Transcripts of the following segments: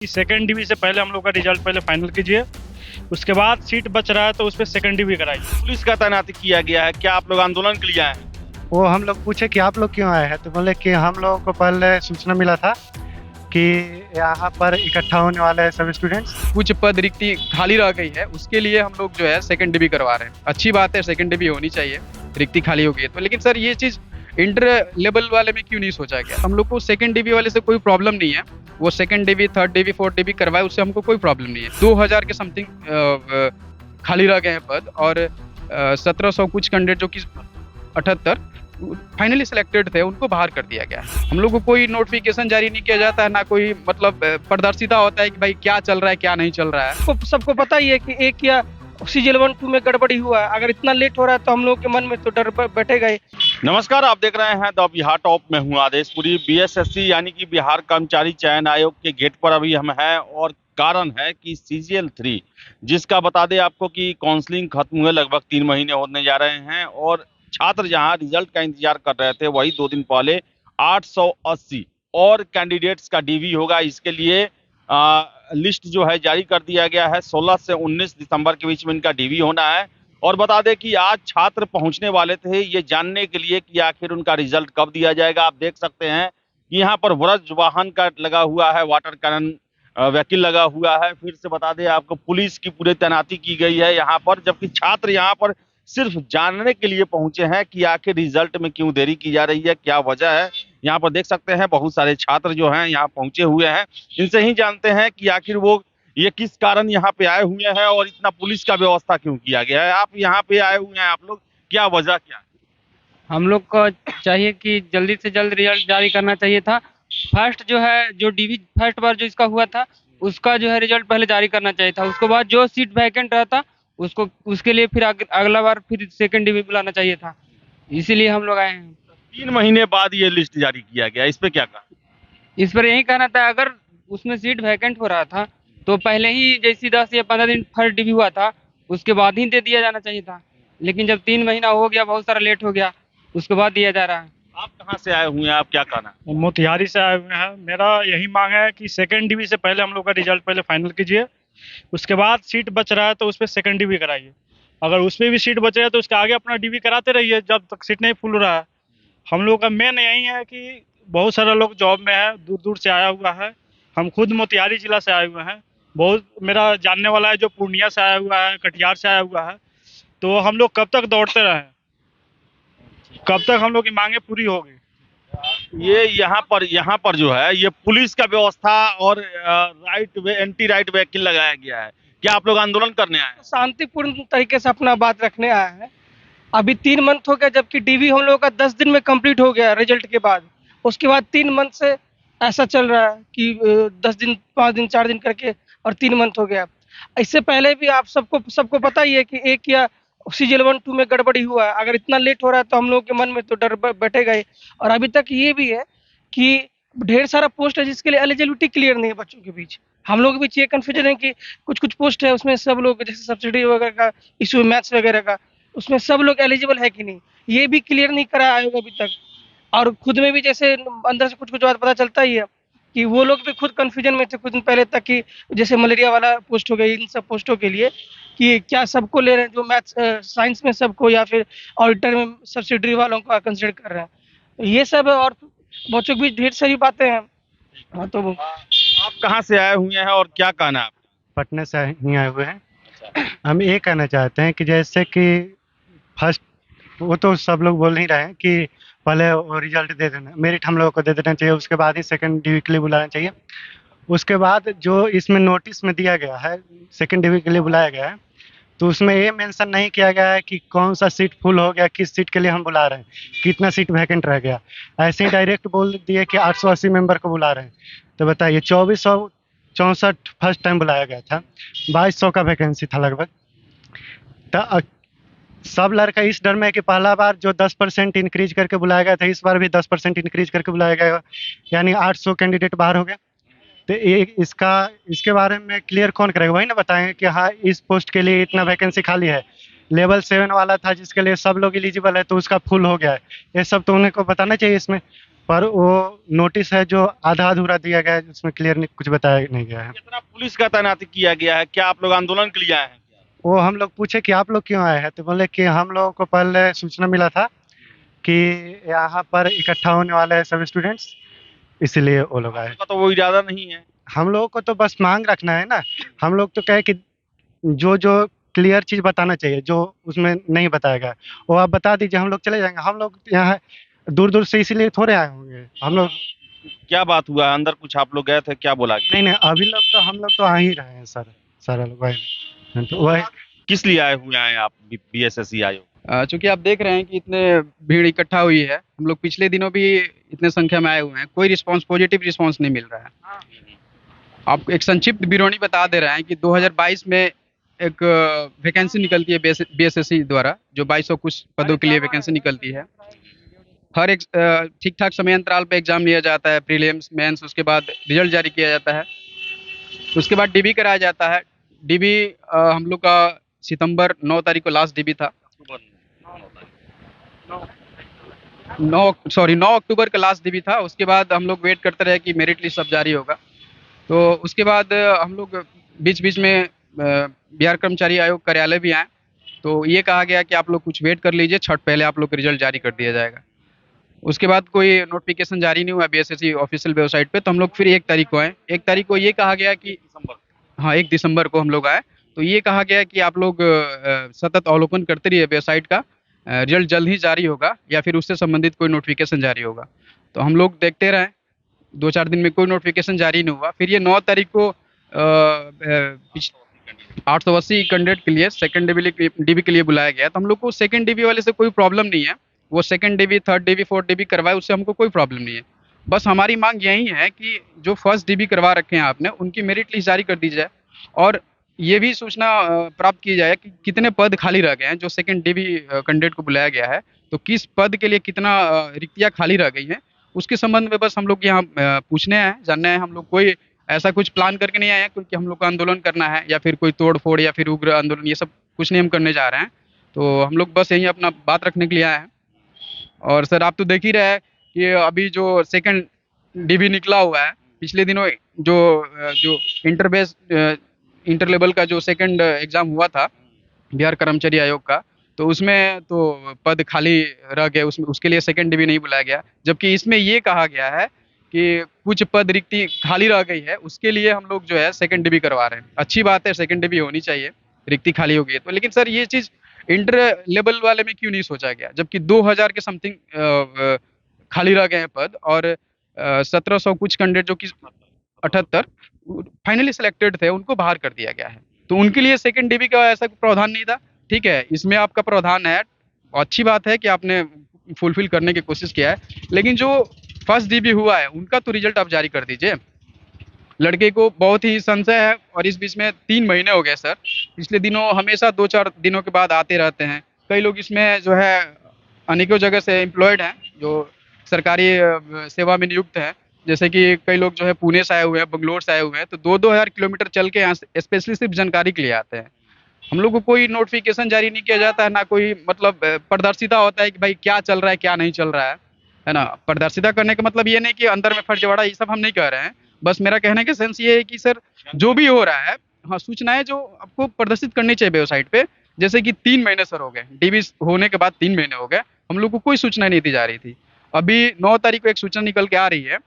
Second DV से पहले हम लोग का रिजल्ट पहले फाइनल कीजिए, उसके बाद सीट बच रहा है तो उस पर सेकंड डीवी कराइए। पुलिस का तैनाती किया गया है, क्या आप लोग आंदोलन के लिए आए हैं? वो हम लोग पूछे कि आप लोग क्यों आए हैं, तो बोले कि हम लोगों को पहले सूचना मिला था कि यहाँ पर इकट्ठा होने वाले हैं सब स्टूडेंट्स। कुछ पद रिक्ति खाली रह गई है, उसके लिए हम लोग जो है सेकंड डिवी करवा रहे हैं। अच्छी बात है, सेकंड डिवी होनी चाहिए, रिक्ति खाली हो गई है तो। लेकिन सर ये चीज़ इंटर लेवल वाले में क्यों नहीं सोचा गया? हम लोग को सेकंड डिवी वाले से कोई प्रॉब्लम नहीं है, वो second DV, third DV, fourth DV करवाए, उससे हमको कोई प्रॉब्लम नहीं है। 2000 के समथिंग खाली रह गए हैं पद, और 1700 कुछ कैंडिडेट जो कि 78 फाइनली सिलेक्टेड थे, उनको बाहर कर दिया गया है। हम लोग को कोई नोटिफिकेशन जारी नहीं किया जाता है, ना कोई मतलब प्रदर्शिता होता है कि भाई क्या चल रहा है क्या नहीं चल रहा है। सबको पता ही है कि एक या सीजल 1-2 में गड़बड़ी हुआ है। अगर इतना लेट हो रहा है तो हम लोग के मन में तो डर बैठेगा ही। नमस्कार, आप देख रहे हैं द बिहार टॉप में हूँ आदेशपुरी। बीएसएससी यानी कि बिहार कर्मचारी चयन आयोग के गेट पर अभी हम हैं, और कारण है कि CGL 3 जिसका बता दें आपको कि काउंसलिंग खत्म हुए लगभग 3 महीने होने जा रहे हैं, और छात्र जहां रिजल्ट का इंतजार कर रहे थे वही 2 दिन पहले 880 और कैंडिडेट्स का डीवी होगा। इसके लिए लिस्ट जो है जारी कर दिया गया है। 16 से 19 दिसंबर के बीच में इनका डीवी होना है। और बता दें कि आज छात्र पहुंचने वाले थे ये जानने के लिए कि आखिर उनका रिजल्ट कब दिया जाएगा। आप देख सकते हैं कि यहाँ पर व्रज वाहन का लगा हुआ है, वाटर कैनन व्हीकल लगा हुआ है। फिर से बता दें आपको, पुलिस की पूरी तैनाती की गई है यहाँ पर, जबकि छात्र यहाँ पर सिर्फ जानने के लिए पहुंचे हैं कि आखिर रिजल्ट में क्यों देरी की जा रही है, क्या वजह है। यहाँ पर देख सकते हैं बहुत सारे छात्र जो हैं यहाँ पहुंचे हुए हैं। इनसे ही जानते हैं कि आखिर वो ये किस कारण यहाँ पे आए हुए हैं और इतना पुलिस का व्यवस्था क्यों किया गया है। आप यहाँ पे आए हुए हैं, आप लोग, क्या वजह क्या है? हम लोग को चाहिए कि जल्दी से जल्द रिजल्ट जारी करना चाहिए था। फर्स्ट जो है, जो डीवी फर्स्ट बार जो इसका हुआ था, उसका जो है रिजल्ट पहले जारी करना चाहिए था। उसके बाद जो सीट वैकेंट रहता उसको, उसके लिए फिर अगला बार फिर सेकंड डीवी बुलाना चाहिए था। इसीलिए हम लोग आए हैं। 3 महीने बाद ये लिस्ट जारी किया गया, इस पे क्या कहा? इस पर यही कहना था, अगर उसमें सीट वैकेंट हो रहा था तो पहले ही जैसी 10 या 15 दिन फर्स्ट डीवी हुआ था उसके बाद ही दे दिया जाना चाहिए था। लेकिन जब 3 महीना हो गया, बहुत सारा लेट हो गया, उसके बाद दिया जा रहा है। आप कहाँ से आए हुए हैं, आप क्या कहना? मोतिहारी से आए हुए हैं। मेरा यही मांग है कि सेकंड डीवी से पहले हम लोग का रिजल्ट पहले फाइनल कीजिए, उसके बाद सीट बच रहा है तो उस पर सेकंड डीवी कराइए। अगर उस पर भी सीट बच रहा है तो उसके आगे अपना डीवी कराते रहिए जब तक सीट नहीं फुल रहा है। हम लोग का मेन यही है कि बहुत सारा लोग जॉब में है, दूर दूर से आया हुआ है। हम खुद मोतिहारी जिला से आए हुए हैं। बहुत मेरा जानने वाला है जो पूर्णिया से आया हुआ है, कटिहार से आया हुआ है। तो हम लोग कब तक दौड़ते रहें, कब तक हम लोग की मांगे पूरी होगी? ये यहाँ पर जो है ये पुलिस का व्यवस्था और एंटी राइट व्हीकल लगाया गया है। क्या आप लोग आंदोलन करने आए हैं? शांतिपूर्ण तरीके से अपना बात रखने आए हैं। अभी 3 मंथ हो गया, जबकि डीवी हम लोगों का 10 दिन में कंप्लीट हो गया रिजल्ट के बाद। उसके बाद 3 मंथ से ऐसा चल रहा है कि 10 दिन, 5 दिन, 4 दिन करके, और 3 मंथ हो गया। इससे पहले भी आप सबको पता ही है कि एक या सीजल 1-2 में गड़बड़ी हुआ है। अगर इतना लेट हो रहा है तो हम लोग के मन में तो डर बैठेगा ही। और अभी तक ये भी है कि ढेर सारा पोस्ट है जिसके लिए एलिजिबिलिटी क्लियर नहीं है बच्चों के बीच। हम लोग के बीच ये कन्फ्यूजन है कि कुछ कुछ पोस्ट है उसमें सब लोग, जैसे सब्सिडी वगैरह का इशू, मैथ्स वगैरह का, उसमें सब लोग एलिजिबल है कि नहीं, ये भी क्लियर नहीं करा आयोग अभी तक। और खुद में भी जैसे अंदर से कुछ बात पता चलता ही है कि वो लोग भी खुद कंफ्यूजन में थे कुछ दिन पहले तक, कि जैसे मलेरिया वाला पोस्ट हो गया, इन सब पोस्टों के लिए कि क्या सबको ले रहे हैं, जो मैथ्स साइंस में सबको, या फिर ऑडिटर में सब्सिडरी वालों को कंसिडर कर रहे हैं। तो ये सब है, और बच्चों के बीच ढेर सारी बातें हैं। हाँ, तो आप कहाँ से आए हुए हैं और क्या कहना है आप? पटना से ही आए हुए हैं। हम ये कहना चाहते हैं कि जैसे कि फर्स्ट, वो तो सब लोग बोल नहीं रहे हैं कि पहले वो रिजल्ट दे देना, मेरिट हम लोगों को दे देना चाहिए, उसके बाद ही सेकंड डीवी के लिए बुलाना चाहिए। उसके बाद जो इसमें नोटिस में दिया गया है सेकंड डीवी के लिए बुलाया गया है, तो उसमें ये मेंशन नहीं किया गया है कि कौन सा सीट फुल हो गया, किस सीट के लिए हम बुला रहे हैं, कितना सीट वैकेंट रह गया। ऐसे ही डायरेक्ट बोल दिए कि 880 मेंबर को बुला रहे हैं। तो बताइए, 2464 फर्स्ट टाइम बुलाया गया था, 2200 का वैकेंसी था लगभग। तो सब लड़का इस डर में है कि पहला बार जो 10% इंक्रीज करके बुलाया गया था, इस बार भी 10% इंक्रीज करके बुलाया गया, यानी 800 कैंडिडेट बाहर हो गया। तो इसके बारे में क्लियर कौन करेगा? वही ना बताएंगे कि हाँ, इस पोस्ट के लिए इतना वैकेंसी खाली है। लेवल 7 वाला था जिसके लिए सब लोग एलिजिबल है, तो उसका फुल हो गया है। ये सब तो उन्हें को बताना चाहिए इसमें। पर वो नोटिस है जो आधा अधूरा दिया गया है, उसमें क्लियर नहीं, कुछ बताया नहीं गया है। कितना पुलिस का तैनाती किया गया है? क्या आप लोग आंदोलन के लिए आए हैं? वो हम लोग पूछे कि आप लोग क्यों आए हैं, तो बोले कि हम लोगों को पहले सूचना मिला था कि यहाँ पर इकट्ठा होने वाले हैं सब स्टूडेंट्स, इसलिए वो लोग आए। आपका तो वो इरादा नहीं है। हम लोगों को तो बस मांग रखना है ना, हम लोग तो कहे कि जो जो क्लियर चीज बताना चाहिए, जो उसमें नहीं बताया गया वो आप बता दीजिए, हम लोग चले जाएंगे। हम लोग यहाँ दूर दूर से इसीलिए थोड़े आए होंगे हम लोग। क्या बात हुआ अंदर? कुछ आप लोग गए थे, क्या बोला गया? नहीं नहीं, अभी लोग तो हम लोग तो आ ही रहे हैं सर, सारे लोग आए हैं। तो वही किस लिए आए हुए हैं आप बीएसएससी आयोग? चूंकि आप देख रहे हैं कि इतने भीड़ इकट्ठा हुई है, हम लोग पिछले दिनों भी इतने संख्या में आए हुए हैं, कोई रिस्पांस, पॉजिटिव रिस्पांस नहीं मिल रहा है। आपको एक संक्षिप्त विवरणी बता दे रहे हैं कि 2022 में एक वैकेंसी निकलती है बीएसएससी द्वारा, जो 2200 कुछ पदों के लिए वैकेंसी निकलती है। हर एक ठीक ठाक समय अंतराल पे एग्जाम लिया जाता है, प्रीलिम्स, मेंस, उसके बाद रिजल्ट जारी किया जाता है, उसके बाद डीबी कराया जाता है। डीबी हम लोग का सितंबर 9 तारीख को लास्ट डीबी था, 9 अक्टूबर का लास्ट डीबी था। उसके बाद हम लोग वेट करते रहे कि मेरिट लिस्ट अब जारी होगा। तो उसके बाद हम लोग बीच बीच में बिहार कर्मचारी आयोग कार्यालय भी आए, तो ये कहा गया कि आप लोग कुछ वेट कर लीजिए, छठ पहले आप लोग का रिजल्ट जारी कर दिया जाएगा। उसके बाद कोई नोटिफिकेशन जारी नहीं हुआ बीएसएससी ऑफिशियल वेबसाइट पे, तो हम लोग फिर 1 तारीख को आए। 1 तारीख को ये कहा गया कि हाँ, 1 दिसंबर को हम लोग आए, तो ये कहा गया कि आप लोग सतत अवलोकन करते रहिए वेबसाइट का, रिजल्ट जल्द ही जारी होगा या फिर उससे संबंधित कोई नोटिफिकेशन जारी होगा। तो हम लोग देखते रहे, 2-4 दिन में कोई नोटिफिकेशन जारी नहीं हुआ। फिर ये 9 तारीख को 880 कैंडिडेट के लिए सेकंड डीबी के लिए बुलाया गया। तो हम लोग को सेकंड डीबी वाले से कोई प्रॉब्लम नहीं है, वो second dB, third dB, fourth dB करवाए, उससे हमको कोई प्रॉब्लम नहीं है। बस हमारी मांग यही है कि जो फर्स्ट डीबी करवा रखे हैं आपने, उनकी मेरिट लिस्ट जारी कर दी जाए और ये भी सूचना प्राप्त की जाए कि कितने पद खाली रह गए हैं। जो सेकंड डीबी कैंडिडेट को बुलाया गया है, तो किस पद के लिए कितना रिक्तियाँ खाली रह गई हैं, उसके संबंध में बस हम लोग यहाँ पूछने आए हैं, जानना है। हम लोग कोई ऐसा कुछ प्लान करके नहीं आए हैं, क्योंकि हम लोग को आंदोलन करना है या फिर कोई तोड़ फोड़ या फिर उग्र आंदोलन, ये सब कुछ नहीं हम करने जा रहे हैं। तो हम लोग बस यहीं अपना बात रखने के लिए आए हैं। और सर आप तो देख ही रहे हैं कि अभी जो सेकंड डीबी निकला हुआ है, पिछले दिनों जो इंटर लेवल का जो सेकंड एग्जाम हुआ था बिहार कर्मचारी आयोग का, तो उसमें तो पद खाली रह गए, उसमें उसके लिए सेकंड डीबी नहीं बुलाया गया। जबकि इसमें ये कहा गया है कि कुछ पद रिक्ति खाली रह गई है, उसके लिए हम लोग जो है सेकंड डीबी करवा रहे हैं। अच्छी बात है, सेकंड डीबी होनी चाहिए, रिक्ति खाली हो गई है तो। लेकिन सर ये चीज़ इंटर लेवल वाले में क्यों नहीं सोचा गया, जबकि 2000 के समथिंग खाली रह गए हैं पद, और 1700 कुछ कैंडिडेट जो कि 78 फाइनली सिलेक्टेड थे, उनको बाहर कर दिया गया है। तो उनके लिए सेकंड डीबी का ऐसा प्रावधान नहीं था। ठीक है, इसमें आपका प्रावधान है, अच्छी बात है कि आपने फुलफिल करने की कोशिश किया है, लेकिन जो फर्स्ट डीबी हुआ है उनका तो रिजल्ट आप जारी कर दीजिए। लड़के को बहुत ही संशय है, और इस बीच में 3 महीने हो गए सर, पिछले दिनों हमेशा 2-4 दिनों के बाद आते रहते हैं। कई लोग इसमें जो है अनेकों जगह से एम्प्लॉयड हैं, जो सरकारी सेवा में नियुक्त हैं, जैसे कि कई लोग जो है पुणे से आए हुए हैं, बंगलोर से आए हुए हैं, तो 2-2 हज़ार किलोमीटर चल के यहाँ स्पेशली सिर्फ जानकारी के लिए आते हैं। हम लोग को कोई नोटिफिकेशन जारी नहीं किया जाता है, ना कोई मतलब प्रदर्शिता होता है कि भाई क्या चल रहा है क्या नहीं चल रहा है ना। प्रदर्शिता करने का मतलब ये नहीं कि अंदर में फर्जीवाड़ा, ये सब हम नहीं कह रहे हैं। बस मेरा कहने का सेंस ये है कि सर जो भी हो रहा है, हाँ, सूचनाएं जो आपको प्रदर्शित करनी चाहिए वेबसाइट पे, जैसे कि 3 महीने सर हो गए, डीबी होने के बाद 3 महीने हो गए, हम लोग को कोई सूचना नहीं दी जा रही थी। अभी 9 तारीख को एक सूचना निकल के आ रही है,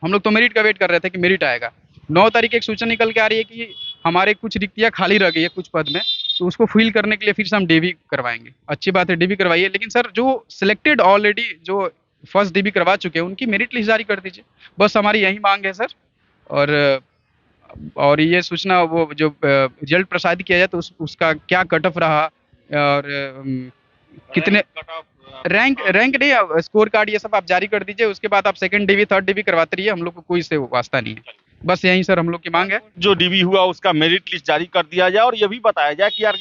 हम लोग तो मेरिट का वेट कर रहे थे कि मेरिट आएगा। 9 तारीख एक सूचना निकल के आ रही है कि हमारे कुछ रिक्तियाँ खाली रह गई है कुछ पद में, तो उसको फिल करने के लिए फिर से हम डीबी करवाएंगे। अच्छी बात है, डीबी करवाइए, लेकिन सर जो सिलेक्टेड ऑलरेडी जो फर्स्ट डीबी करवा चुके हैं, उनकी मेरिट लिस्ट जारी कर दीजिए। बस हमारी यही मांग है सर। और ये सूचना वो जो रिजल्ट प्रसारित किया जाए तो उसका क्या कट ऑफ रहा, और कितने रैंक नहीं, स्कोर कार्ड ये सब आप जारी कर दीजिए। उसके बाद आप सेकंड डीबी, थर्ड डीबी करवाते रहिए, हम लोग को कोई इससे वास्ता नहीं है। बस यही सर हम लोग की मांग है। जो डीबी हुआ उसका मेरिट लिस्ट जारी कर दिया जाए, और ये भी बताया जाए कि यार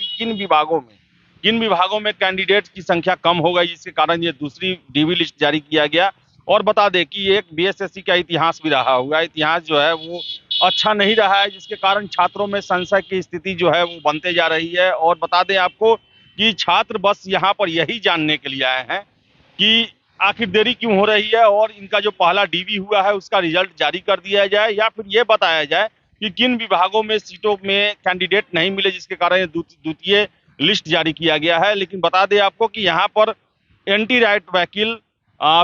किन विभागों में कैंडिडेट की संख्या कम हो गई, जिसके कारण ये दूसरी डीबी लिस्ट जारी किया गया। और बता दें कि एक बीएसएससी का इतिहास भी रहा हुआ, इतिहास जो है वो अच्छा नहीं रहा है, जिसके कारण छात्रों में संशय की स्थिति जो है वो बनते जा रही है। और बता दें आपको कि छात्र बस यहाँ पर यही जानने के लिए आए हैं कि आखिर देरी क्यों हो रही है और इनका जो पहला डीवी हुआ है उसका रिजल्ट जारी कर दिया जाए, या फिर ये बताया जाए कि किन विभागों में सीटों में कैंडिडेट नहीं मिले जिसके कारण ये द्वितीय लिस्ट जारी किया गया है। लेकिन बता दें आपको कि यहाँ पर एंटी राइट व्हीकल,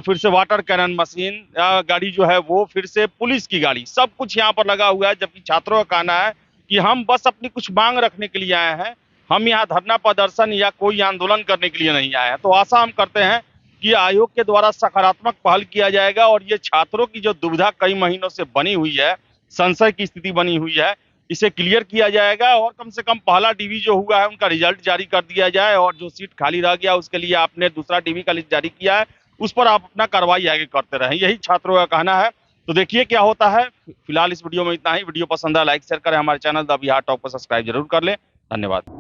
फिर से वाटर कैनन मशीन गाड़ी जो है वो, फिर से पुलिस की गाड़ी, सब कुछ यहाँ पर लगा हुआ है। जबकि छात्रों का कहना है कि हम बस अपनी कुछ मांग रखने के लिए आए हैं, हम यहाँ धरना प्रदर्शन या कोई आंदोलन करने के लिए नहीं आए हैं। तो आशा हम करते हैं कि आयोग के द्वारा सकारात्मक पहल किया जाएगा और ये छात्रों की जो दुविधा कई महीनों से बनी हुई है, संशय की स्थिति बनी हुई है, इसे क्लियर किया जाएगा और कम से कम पहला डीवी जो हुआ है उनका रिजल्ट जारी कर दिया जाए और जो सीट खाली रह गया उसके लिए आपने दूसरा डीवी का लिस्ट जारी किया है उस पर आप अपना कार्रवाई आगे करते रहें, यही छात्रों का कहना है। तो देखिए क्या होता है। फिलहाल इस वीडियो में इतना ही। वीडियो पसंद है लाइक शेयर करें, हमारे चैनल द बिहार टॉप को सब्सक्राइब जरूर कर लें। धन्यवाद।